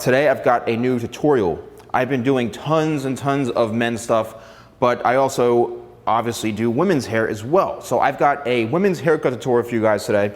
Today I've got a new tutorial. I've been doing tons and tons of men's stuff, but I also obviously do women's hair as well. So I've got a women's haircut tutorial for you guys today.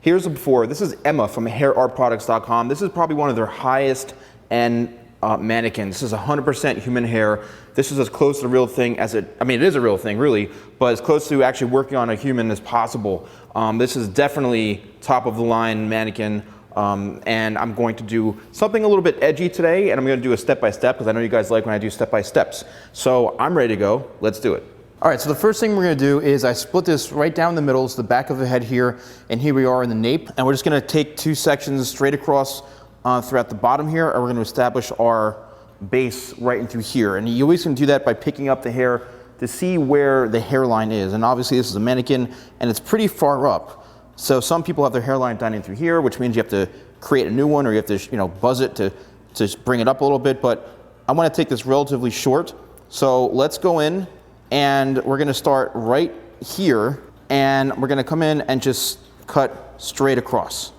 Here's the before. This is Emma from hairartproducts.com. This is probably one of their highest end mannequins. This is 100% human hair. This is as close to the real thing as it is a real thing really, but as close to actually working on a human as possible. This is definitely top of the line mannequin. And I'm going to do something a little bit edgy today, and I'm going to do a step-by-step because I know you guys like when I do step-by-steps. So I'm ready to go. Let's do it. All right, so the first thing we're going to do is I split this right down the middle, so the back of the head here, and here we are in the nape. And we're just going to take two sections straight across throughout the bottom here, and we're going to establish our base right in through here. And you always can do that by picking up the hair to see where the hairline is. And obviously this is a mannequin, and it's pretty far up. So some people have their hairline down in through here, which means you have to create a new one, or you have to, buzz it to bring it up a little bit. But I want to take this relatively short. So let's go in, and we're going to start right here, and we're going to come in and just cut straight across.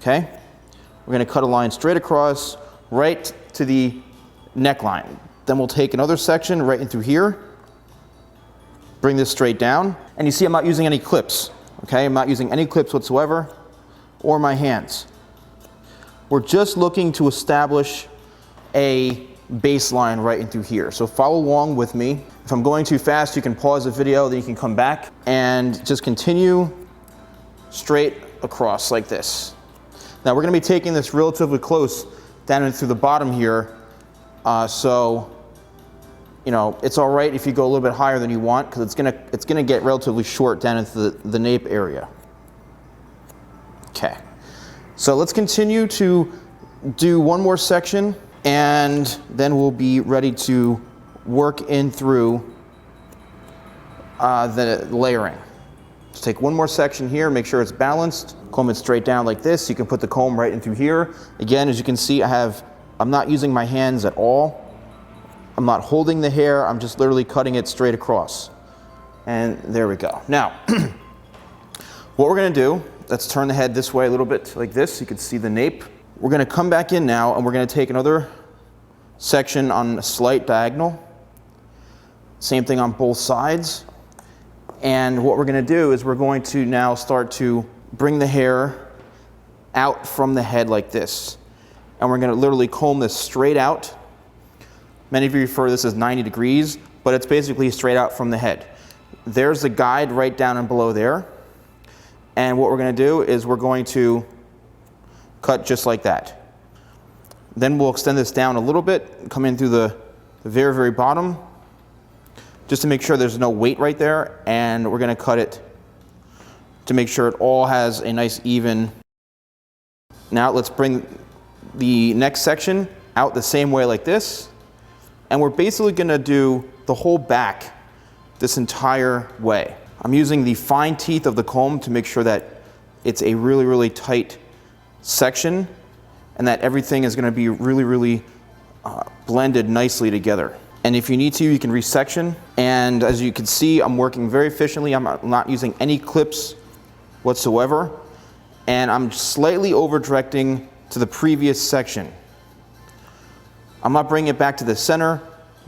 Okay? We're going to cut a line straight across right to the neckline. Then we'll take another section right in through here, bring this straight down, and you see I'm not using any clips. Okay, I'm not using any clips whatsoever, or my hands. We're just looking to establish a baseline right in through here. So follow along with me. If I'm going too fast, you can pause the video, then you can come back and just continue straight across like this. Now we're going to be taking this relatively close down and through the bottom here, it's all right if you go a little bit higher than you want, because it's gonna get relatively short down into the nape area. Okay, so let's continue to do one more section, and then we'll be ready to work in through the layering. Just take one more section here, make sure it's balanced, comb it straight down like this. You can put the comb right in through here. Again, as you can see, I'm not using my hands at all. I'm not holding the hair, I'm just literally cutting it straight across. And there we go. Now, what we're gonna do, let's turn the head this way a little bit like this, so you can see the nape. We're gonna come back in now, and we're gonna take another section on a slight diagonal. Same thing on both sides. And what we're gonna do is we're going to now start to bring the hair out from the head like this. And we're gonna literally comb this straight out. Many of you refer to this as 90 degrees, but it's basically straight out from the head. There's the guide right down and below there. And what we're going to do is we're going to cut just like that. Then we'll extend this down a little bit, come in through the very, very bottom, just to make sure there's no weight right there. And we're going to cut it to make sure it all has a nice even. Now let's bring the next section out the same way like this. And we're basically going to do the whole back this entire way. I'm using the fine teeth of the comb to make sure that it's a really, really tight section, and that everything is going to be really, really blended nicely together. And if you need to, you can resection. And as you can see, I'm working very efficiently. I'm not using any clips whatsoever. And I'm slightly over directing to the previous section. I'm not bringing it back to the center,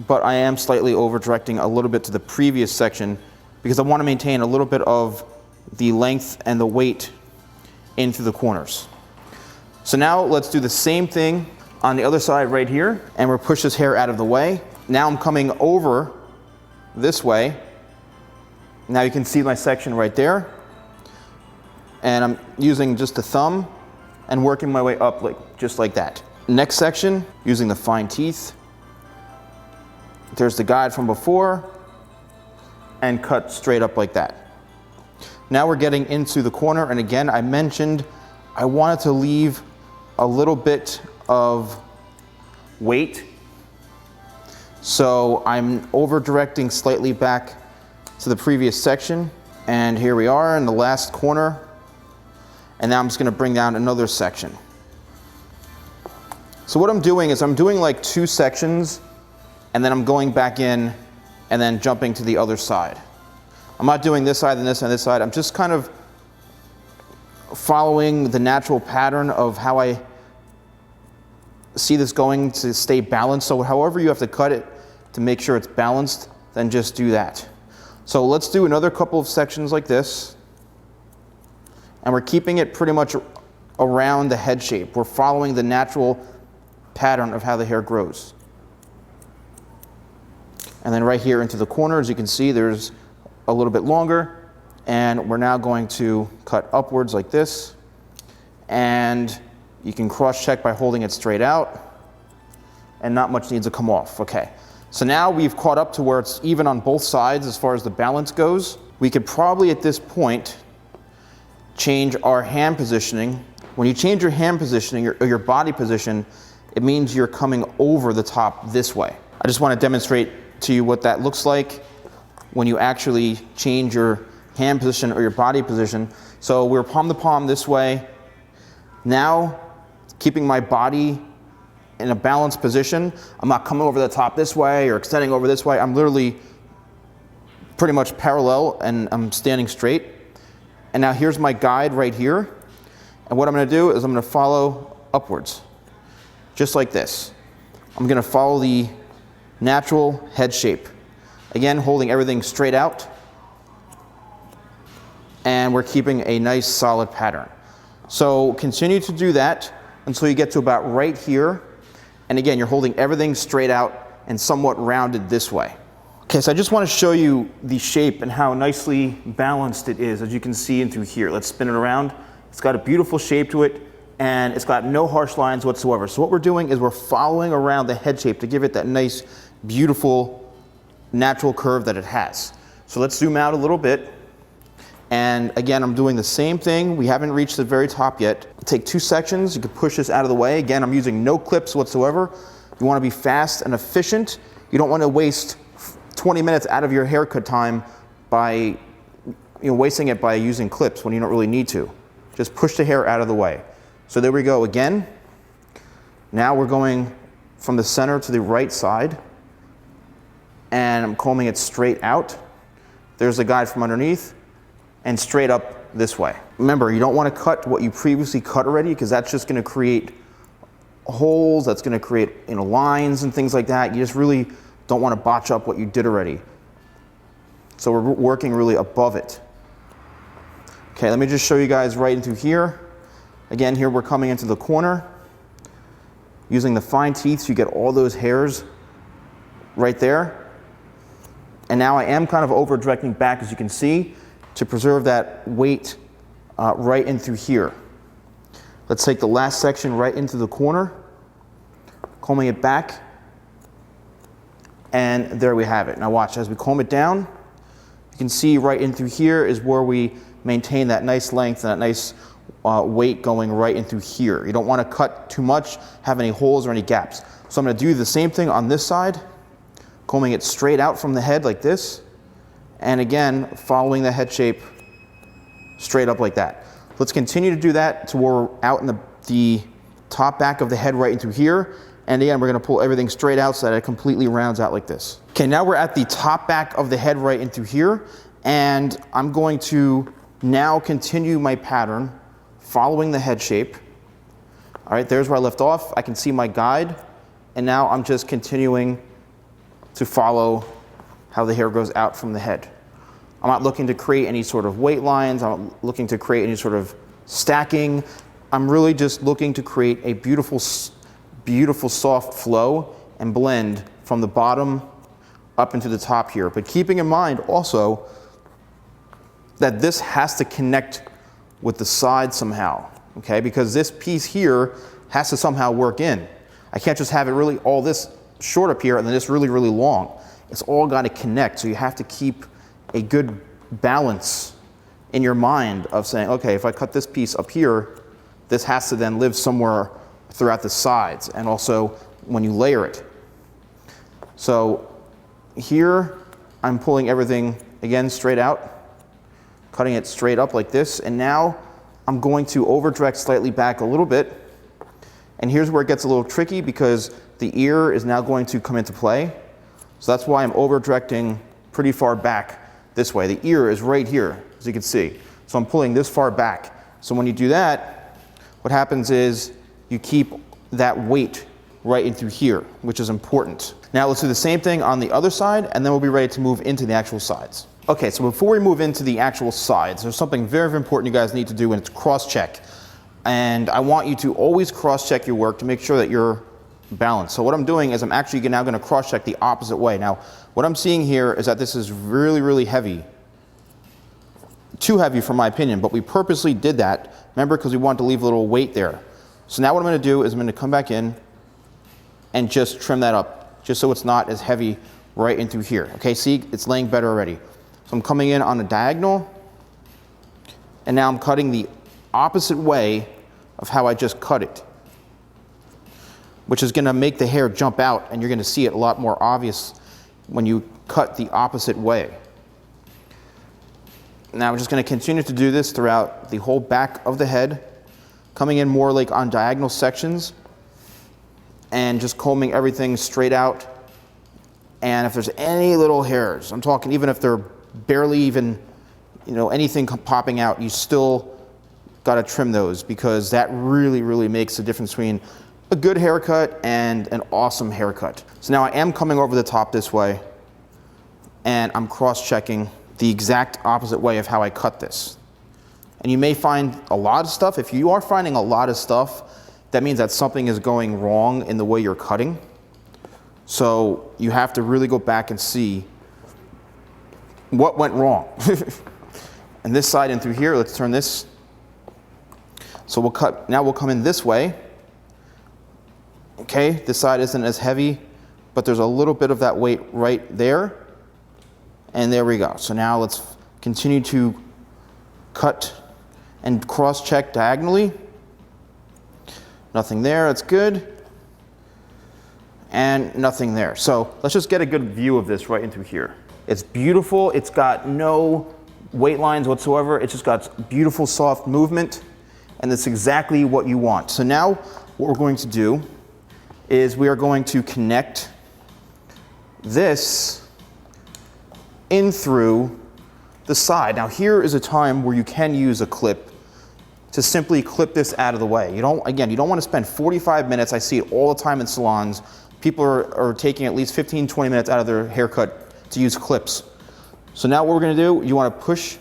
but I am slightly over directing a little bit to the previous section, because I want to maintain a little bit of the length and the weight in through the corners. So now let's do the same thing on the other side right here, and we'll push this hair out of the way. Now I'm coming over this way. Now you can see my section right there, and I'm using just the thumb and working my way up just like that. Next section, using the fine teeth. There's the guide from before, and cut straight up like that. Now we're getting into the corner, and again, I mentioned I wanted to leave a little bit of weight. So I'm over directing slightly back to the previous section, and here we are in the last corner. And now I'm just going to bring down another section. So what I'm doing is I'm doing like two sections, and then I'm going back in and then jumping to the other side. I'm not doing this side and this and this side. I'm just kind of following the natural pattern of how I see this going to stay balanced. So however you have to cut it to make sure it's balanced, then just do that. So let's do another couple of sections like this. And we're keeping it pretty much around the head shape. We're following the natural pattern of how the hair grows. And then right here into the corner, as you can see, there's a little bit longer. And we're now going to cut upwards like this. And you can cross-check by holding it straight out. And not much needs to come off. Okay. So now we've caught up to where it's even on both sides as far as the balance goes. We could probably at this point change our hand positioning. When you change your hand positioning or your body position, it means you're coming over the top this way. I just want to demonstrate to you what that looks like when you actually change your hand position or your body position. So we're palm to palm this way. Now, keeping my body in a balanced position, I'm not coming over the top this way or extending over this way. I'm literally pretty much parallel and I'm standing straight. And now here's my guide right here. And what I'm gonna do is I'm gonna follow upwards, just like this. I'm gonna follow the natural head shape. Again, holding everything straight out. And we're keeping a nice solid pattern. So continue to do that until you get to about right here. And again, you're holding everything straight out and somewhat rounded this way. Okay, so I just want to show you the shape and how nicely balanced it is, as you can see in through here. Let's spin it around. It's got a beautiful shape to it, and it's got no harsh lines whatsoever. So what we're doing is we're following around the head shape to give it that nice, beautiful, natural curve that it has. So let's zoom out a little bit. And again, I'm doing the same thing. We haven't reached the very top yet. Take two sections. You can push this out of the way. Again, I'm using no clips whatsoever. You want to be fast and efficient. You don't want to waste 20 minutes out of your haircut time by wasting it by using clips when you don't really need to. Just push the hair out of the way. So there we go again. Now we're going from the center to the right side. And I'm combing it straight out. There's the guide from underneath. And straight up this way. Remember, you don't want to cut what you previously cut already, because that's just going to create holes, that's going to create lines and things like that. You just really don't want to botch up what you did already. So we're working really above it. Okay, let me just show you guys right into here. Again, here we're coming into the corner. Using the fine teeth, so you get all those hairs right there. And now I am kind of over directing back, as you can see, to preserve that weight right in through here. Let's take the last section right into the corner, combing it back, and there we have it. Now watch, as we comb it down, you can see right in through here is where we maintain that nice length and that nice weight going right in through here. You don't want to cut too much, have any holes or any gaps. So I'm going to do the same thing on this side, combing it straight out from the head like this. And again, following the head shape straight up like that. Let's continue to do that to where we're out in the top back of the head right into here. And again, we're gonna pull everything straight out so that it completely rounds out like this. Okay, now we're at the top back of the head right into here. And I'm going to now continue my pattern following the head shape. All right, there's where I left off. I can see my guide. And now I'm just continuing to follow how the hair goes out from the head. I'm not looking to create any sort of weight lines. I'm not looking to create any sort of stacking. I'm really just looking to create a beautiful, beautiful soft flow and blend from the bottom up into the top here. But keeping in mind also that this has to connect with the side somehow, okay? Because this piece here has to somehow work in. I can't just have it really all this short up here and then this really, really long. It's all got to connect, so you have to keep a good balance in your mind of saying, okay, if I cut this piece up here, this has to then live somewhere throughout the sides and also when you layer it. So here I'm pulling everything again straight out, cutting it straight up like this, and now I'm going to over direct slightly back a little bit. And here's where it gets a little tricky because the ear is now going to come into play. So that's why I'm over directing pretty far back this way. The ear is right here, as you can see. So I'm pulling this far back. So when you do that, what happens is you keep that weight right in through here, which is important. Now let's do the same thing on the other side, and then we'll be ready to move into the actual sides. Okay, so before we move into the actual sides, there's something very, very important you guys need to do, and it's cross-check. And I want you to always cross-check your work to make sure that you're balanced. So what I'm doing is I'm actually now going to cross-check the opposite way. Now, what I'm seeing here is that this is really, really heavy. Too heavy for my opinion, but we purposely did that, remember, because we wanted to leave a little weight there. So now what I'm going to do is I'm going to come back in and just trim that up, just so it's not as heavy right in through here. Okay, see, it's laying better already. So I'm coming in on a diagonal, and now I'm cutting the opposite way of how I just cut it, which is going to make the hair jump out, and you're going to see it a lot more obvious when you cut the opposite way. Now we're just going to continue to do this throughout the whole back of the head, coming in more like on diagonal sections and just combing everything straight out. And if there's any little hairs, I'm talking even if they're barely even, anything popping out, you still got to trim those, because that really, really makes a difference between a good haircut and an awesome haircut. So now I am coming over the top this way, and I'm cross-checking the exact opposite way of how I cut this. And you may find a lot of stuff. If you are finding a lot of stuff, that means that something is going wrong in the way you're cutting. So you have to really go back and see what went wrong. And this side and through here, let's turn this. So now we'll come in this way. Okay, this side isn't as heavy, but there's a little bit of that weight right there. And there we go. So now let's continue to cut and cross-check diagonally. Nothing there, that's good. And nothing there. So let's just get a good view of this right in through here. It's beautiful. It's got no weight lines whatsoever. It's just got beautiful soft movement, and that's exactly what you want. So now what we're going to do is we are going to connect this in through the side. Now here is a time where you can use a clip to simply clip this out of the way. You don't want to spend 45 minutes. I see it all the time in salons. People are taking at least 15, 20 minutes out of their haircut to use clips. So now what we're going to do, you want to push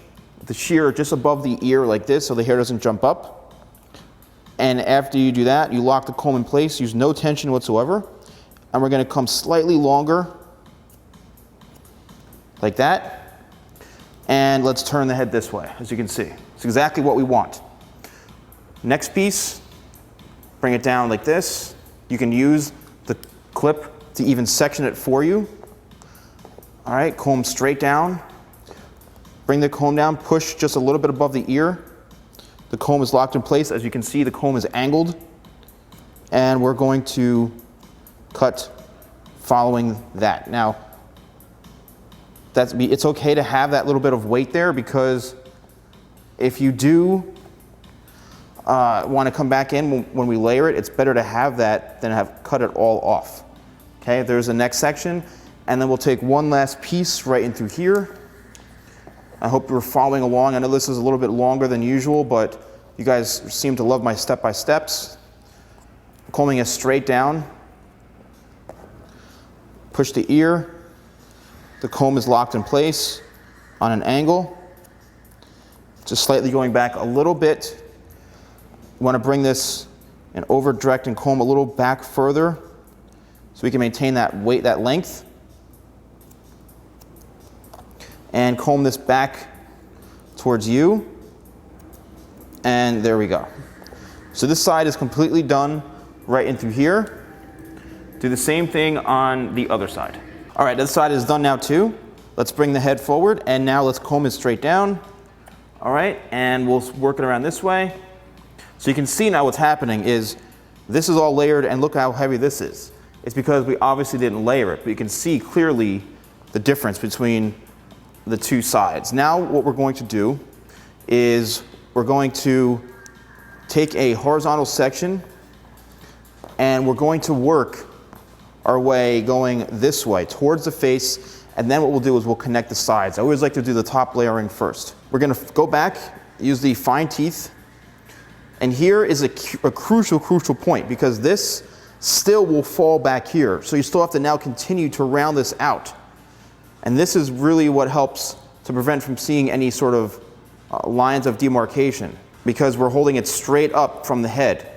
the shear just above the ear like this so the hair doesn't jump up. And after you do that, you lock the comb in place, use no tension whatsoever. And we're going to come slightly longer like that. And let's turn the head this way, as you can see. It's exactly what we want. Next piece, bring it down like this. You can use the clip to even section it for you. All right, comb straight down. Bring the comb down, push just a little bit above the ear. The comb is locked in place. As you can see, the comb is angled. And we're going to cut following that. Now, it's okay to have that little bit of weight there, because if you do want to come back in when we layer it, it's better to have that than have cut it all off. Okay, there's the next section, and then we'll take one last piece right in through here. I hope you're following along. I know this is a little bit longer than usual, but you guys seem to love my step-by-steps. Combing it straight down. Push the ear. The comb is locked in place on an angle. Just slightly going back a little bit. You want to bring this and over direct and comb a little back further so we can maintain that weight, that length. And comb this back towards you. And there we go. So this side is completely done right in through here. Do the same thing on the other side. All right, this side is done now too. Let's bring the head forward, and now let's comb it straight down. All right, and we'll work it around this way. So you can see now what's happening is this is all layered, and look how heavy this is. It's because we obviously didn't layer it, but you can see clearly the difference between the two sides. Now what we're going to do is we're going to take a horizontal section, and we're going to work our way going this way towards the face, and then what we'll do is we'll connect the sides. I always like to do the top layering first. We're going to go back, use the fine teeth, and here is a crucial point, because this still will fall back here. So you still have to now continue to round this out. And this is really what helps to prevent from seeing any sort of lines of demarcation, because we're holding it straight up from the head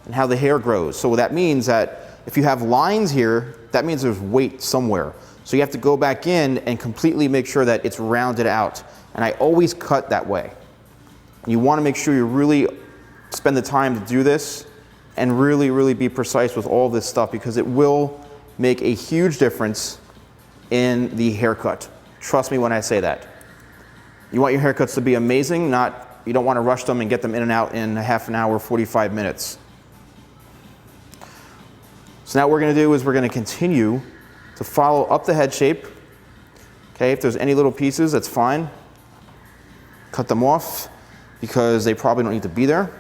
and how the hair grows. So that means that if you have lines here, that means there's weight somewhere. So you have to go back in and completely make sure that it's rounded out. And I always cut that way. And you want to make sure you really spend the time to do this and really, really be precise with all this stuff, because it will make a huge difference in the haircut. Trust me when I say that. You want your haircuts to be amazing, you don't want to rush them and get them in and out in a half an hour, 45 minutes. So now what we're going to do is we're going to continue to follow up the head shape. Okay, if there's any little pieces, that's fine. Cut them off because they probably don't need to be there.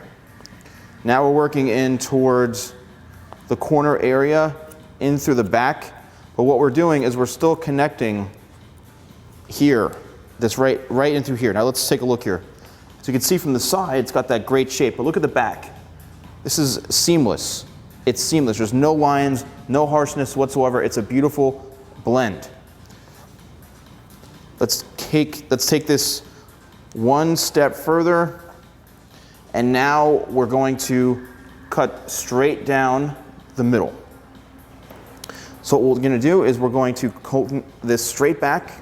Now we're working in towards the corner area, in through the back. But what we're doing is we're still connecting here, this right in through here. Now let's take a look here. So you can see from the side, it's got that great shape, but look at the back. This is seamless. It's seamless. There's no lines, no harshness whatsoever. It's a beautiful blend. Let's take this one step further. And now we're going to cut straight down the middle. So what we're going to do is we're going to comb this straight back.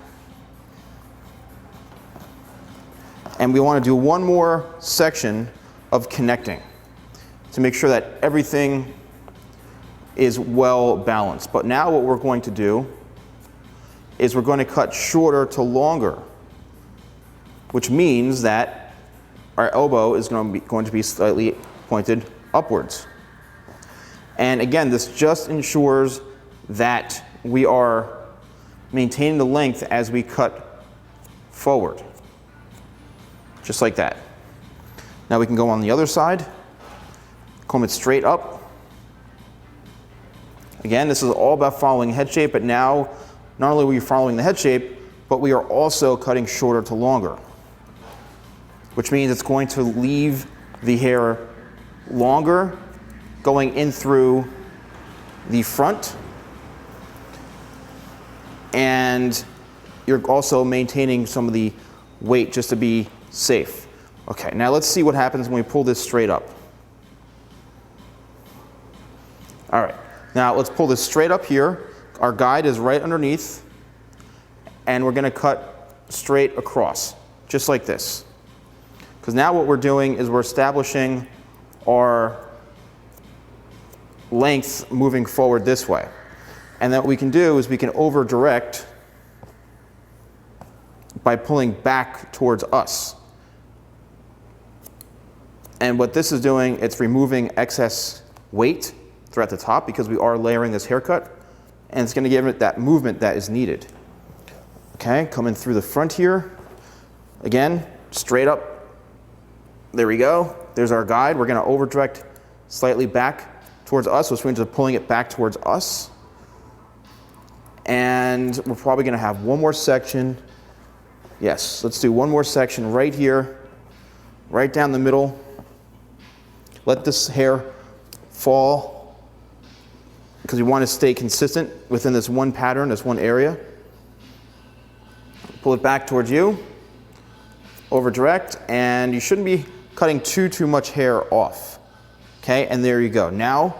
And we want to do one more section of connecting to make sure that everything is well balanced. But now what we're going to do is we're going to cut shorter to longer, which means that our elbow is going to be slightly pointed upwards. And again, this just ensures that we are maintaining the length as we cut forward. Just like that. Now we can go on the other side, comb it straight up. Again, this is all about following head shape, but now not only are we following the head shape, but we are also cutting shorter to longer, which means it's going to leave the hair longer going in through the front, and you're also maintaining some of the weight just to be safe. Okay, now let's see what happens when we pull this straight up. All right, now let's pull this straight up here. Our guide is right underneath, and we're going to cut straight across, just like this. Because now what we're doing is we're establishing our length moving forward this way. And then what we can do is we can over direct by pulling back towards us. And what this is doing, it's removing excess weight throughout the top because we are layering this haircut, and it's going to give it that movement that is needed. Okay, coming through the front here. Again, straight up. There we go. There's our guide. We're going to over direct slightly back towards us, which means we're pulling it back towards us. And we're probably going to have one more section. Yes, let's do one more section right here, right down the middle. Let this hair fall because we want to stay consistent within this one pattern, this one area. Pull it back towards you, over direct, and you shouldn't be cutting too much hair off. Okay, and there you go. Now,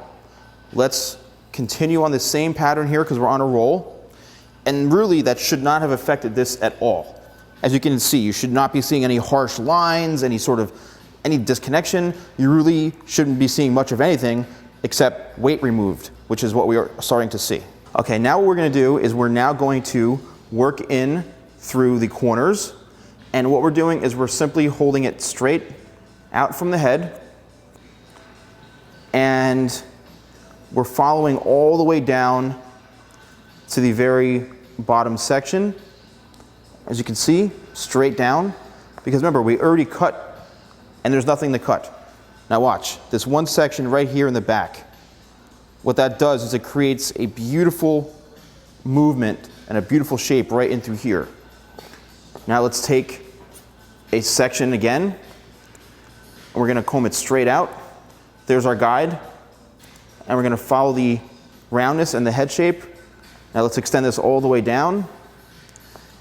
let's continue on the same pattern here because we're on a roll. And really, that should not have affected this at all. As you can see, you should not be seeing any harsh lines, any disconnection. You really shouldn't be seeing much of anything except weight removed, which is what we are starting to see. Okay, now what we're going to do is we're now going to work in through the corners. And what we're doing is we're simply holding it straight out from the head. And we're following all the way down to the very bottom section. As you can see, straight down. Because remember, we already cut and there's nothing to cut. Now watch, this one section right here in the back. What that does is it creates a beautiful movement and a beautiful shape right in through here. Now let's take a section again, and we're going to comb it straight out. There's our guide. and we're gonna follow the roundness and the head shape. Now let's extend this all the way down,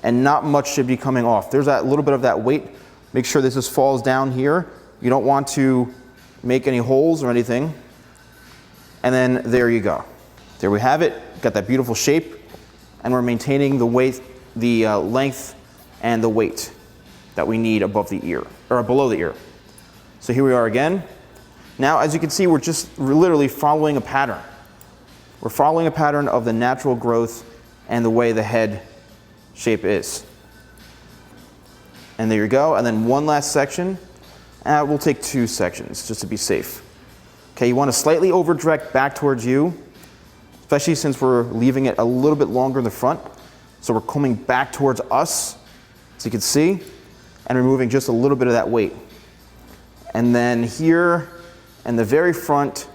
and not much should be coming off. There's that little bit of that weight. Make sure this just falls down here. You don't want to make any holes or anything. And then there you go. There we have it. Got that beautiful shape, and we're maintaining the weight, the length and the weight that we need above the ear, or below the ear. So here we are again. Now, as you can see, we're literally following a pattern. We're following a pattern of the natural growth and the way the head shape is. And there you go. And then one last section. We'll take 2 sections just to be safe. Okay, you want to slightly over direct back towards you, especially since we're leaving it a little bit longer in the front. So we're coming back towards us, as you can see, and removing just a little bit of that weight. And then here, and the very front,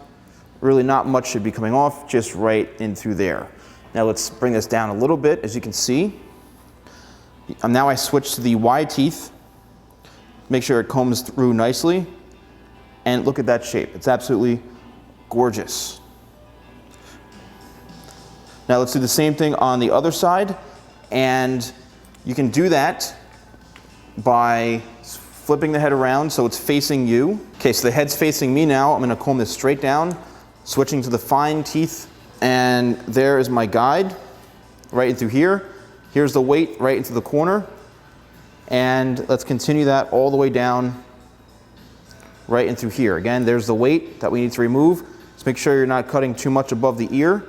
really not much should be coming off, just right in through there. Now let's bring this down a little bit, as you can see. Now I switch to the wide teeth. Make sure it combs through nicely. And look at that shape. It's absolutely gorgeous. Now let's do the same thing on the other side. And you can do that by flipping the head around so it's facing you. Okay, so the head's facing me now. I'm gonna comb this straight down, switching to the fine teeth. And there is my guide, right in through here. Here's the weight right into the corner. And let's continue that all the way down, right in through here. Again, there's the weight that we need to remove. Just make sure you're not cutting too much above the ear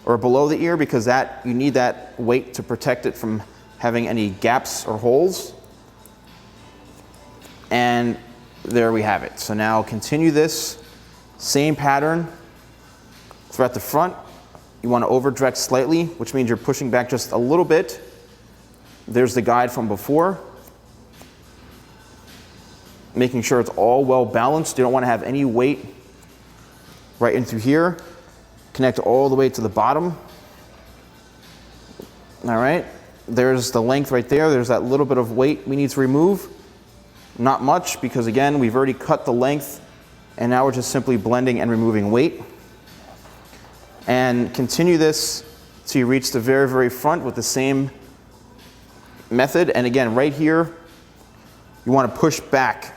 or below the ear, because you need that weight to protect it from having any gaps or holes. And there we have it. So now continue this same pattern throughout the front. You want to over direct slightly, which means you're pushing back just a little bit. There's the guide from before. Making sure it's all well balanced. You don't want to have any weight right in through here. Connect all the way to the bottom. All right, there's the length right there. There's that little bit of weight we need to remove. Not much, because again, we've already cut the length, and now we're just simply blending and removing weight. And continue this till you reach the very, very front with the same method. And again, right here, you want to push back.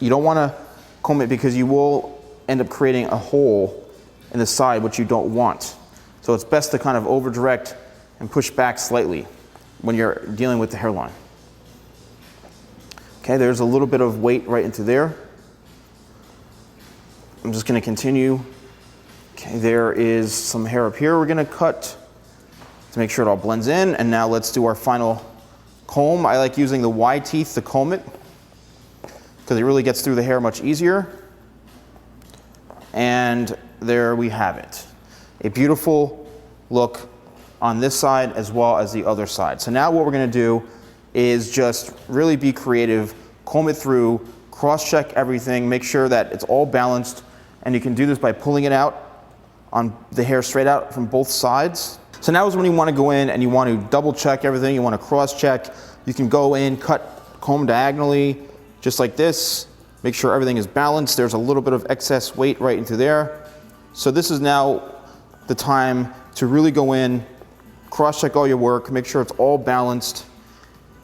You don't want to comb it, because you will end up creating a hole in the side, which you don't want. So it's best to kind of over direct and push back slightly when you're dealing with the hairline. Okay, there's a little bit of weight right into there. I'm just going to continue. Okay, there is some hair up here we're going to cut to make sure it all blends in. And now let's do our final comb. I like using the wide teeth to comb it, because it really gets through the hair much easier. And there we have it. A beautiful look on this side as well as the other side. So now what we're going to do is just really be creative, comb it through, cross-check everything, make sure that it's all balanced, and you can do this by pulling it out on the hair straight out from both sides. So now is when you want to go in and you want to double-check everything, you want to cross-check. You can go in, comb diagonally, just like this. Make sure everything is balanced. There's a little bit of excess weight right into there. So this is now the time to really go in, cross-check all your work, make sure it's all balanced.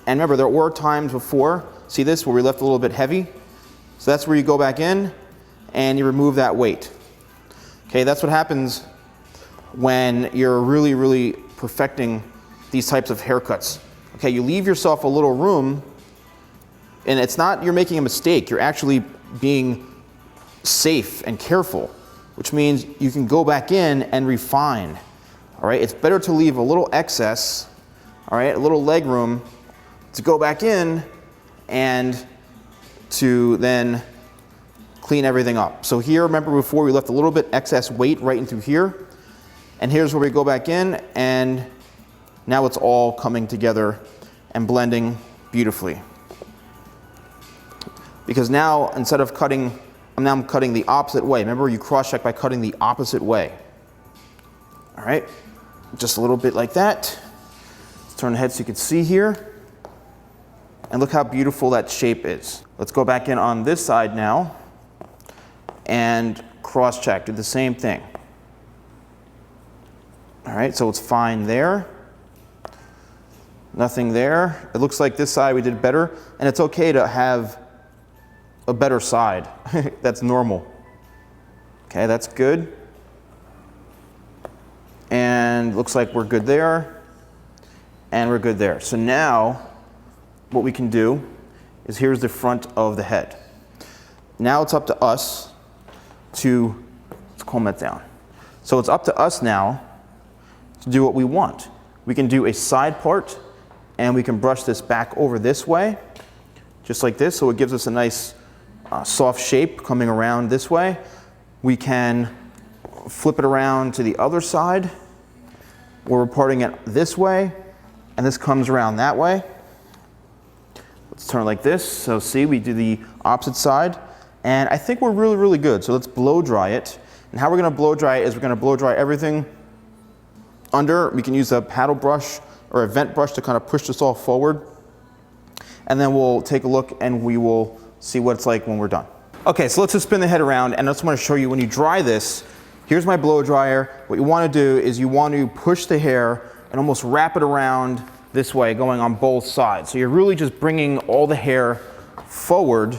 And remember, there were times before, see this, where we left a little bit heavy? So that's where you go back in and you remove that weight. Okay, that's what happens when you're really, really perfecting these types of haircuts. Okay, you leave yourself a little room, and it's not you're making a mistake, you're actually being safe and careful, which means you can go back in and refine. All right, it's better to leave a little excess, all right, a little leg room, to go back in and to then clean everything up. So here, remember before we left a little bit excess weight right in through here, and here's where we go back in, and now it's all coming together and blending beautifully. Because now, instead of cutting, I'm cutting the opposite way. Remember, you cross-check by cutting the opposite way. All right, just a little bit like that. Let's turn the head so you can see here. And look how beautiful that shape is. Let's go back in on this side now and cross-check, do the same thing. All right, so it's fine there. Nothing there. It looks like this side we did better, and it's okay to have a better side. That's normal. Okay, that's good. And looks like we're good there, and we're good there. So now, what we can do is here's the front of the head. Now it's up to us to, let's comb that down. So it's up to us now to do what we want. We can do a side part, and we can brush this back over this way, just like this, so it gives us a nice soft shape coming around this way. We can flip it around to the other side, where we're parting it this way, and this comes around that way. Let's turn it like this. So see, we do the opposite side, and I think we're really, really good. So let's blow dry it. And how we're gonna blow dry it is we're gonna blow dry everything under. We can use a paddle brush or a vent brush to kind of push this all forward. And then we'll take a look and we will see what it's like when we're done. Okay, so let's just spin the head around, and I just want to show you when you dry this. Here's my blow dryer. What you want to do is you want to push the hair and almost wrap it around this way, going on both sides. So you're really just bringing all the hair forward,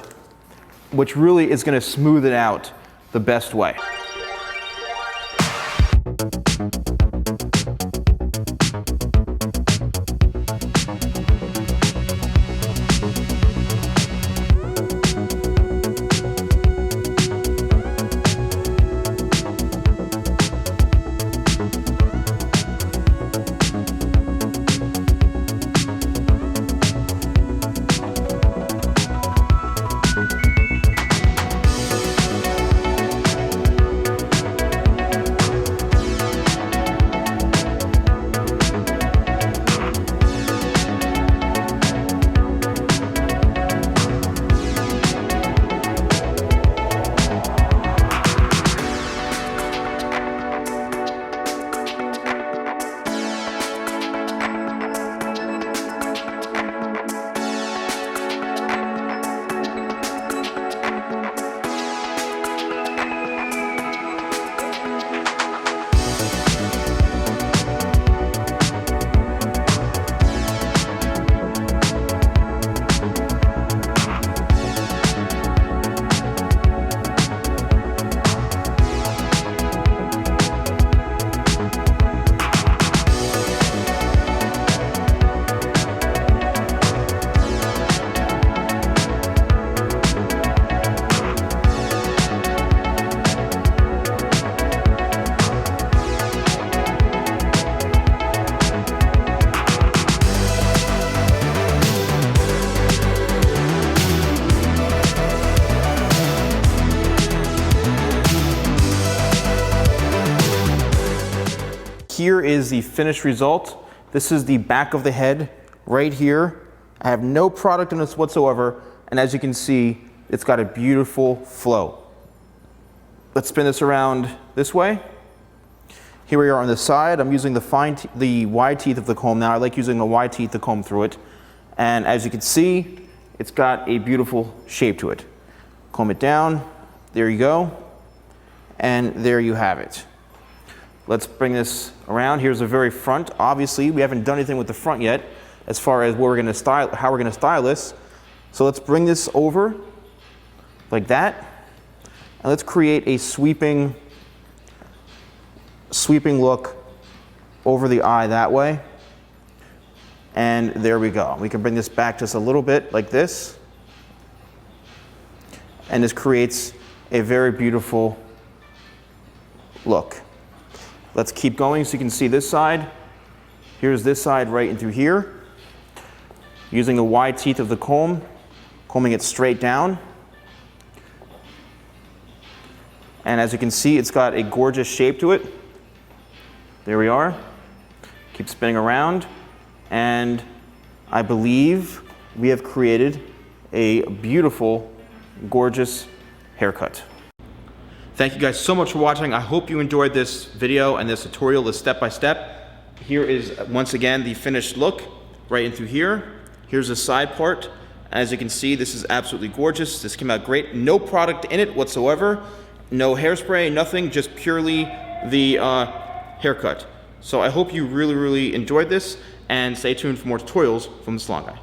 which really is going to smooth it out the best way. Here is the finished result. This is the back of the head right here. I have no product in this whatsoever, and as you can see, it's got a beautiful flow. Let's spin this around this way. Here we are on the side. I'm using the wide teeth of the comb now. I like using the wide teeth to comb through it. And as you can see, it's got a beautiful shape to it. Comb it down. There you go. And there you have it. Let's bring this around. Here's the very front. Obviously, we haven't done anything with the front yet as far as what we're going to style, how we're going to style this. So let's bring this over like that, and let's create a sweeping look over the eye that way. And there we go. We can bring this back just a little bit like this, and this creates a very beautiful look. Let's keep going so you can see this side. Here's this side right in through here. Using the wide teeth of the comb, combing it straight down. And as you can see, it's got a gorgeous shape to it. There we are. Keep spinning around. And I believe we have created a beautiful, gorgeous haircut. Thank you guys so much for watching. I hope you enjoyed this video and this tutorial, this step-by-step. Here is, once again, the finished look right in through here. Here's the side part. As you can see, this is absolutely gorgeous. This came out great. No product in it whatsoever. No hairspray, nothing, just purely the haircut. So I hope you really enjoyed this, and stay tuned for more tutorials from the Salon Guy.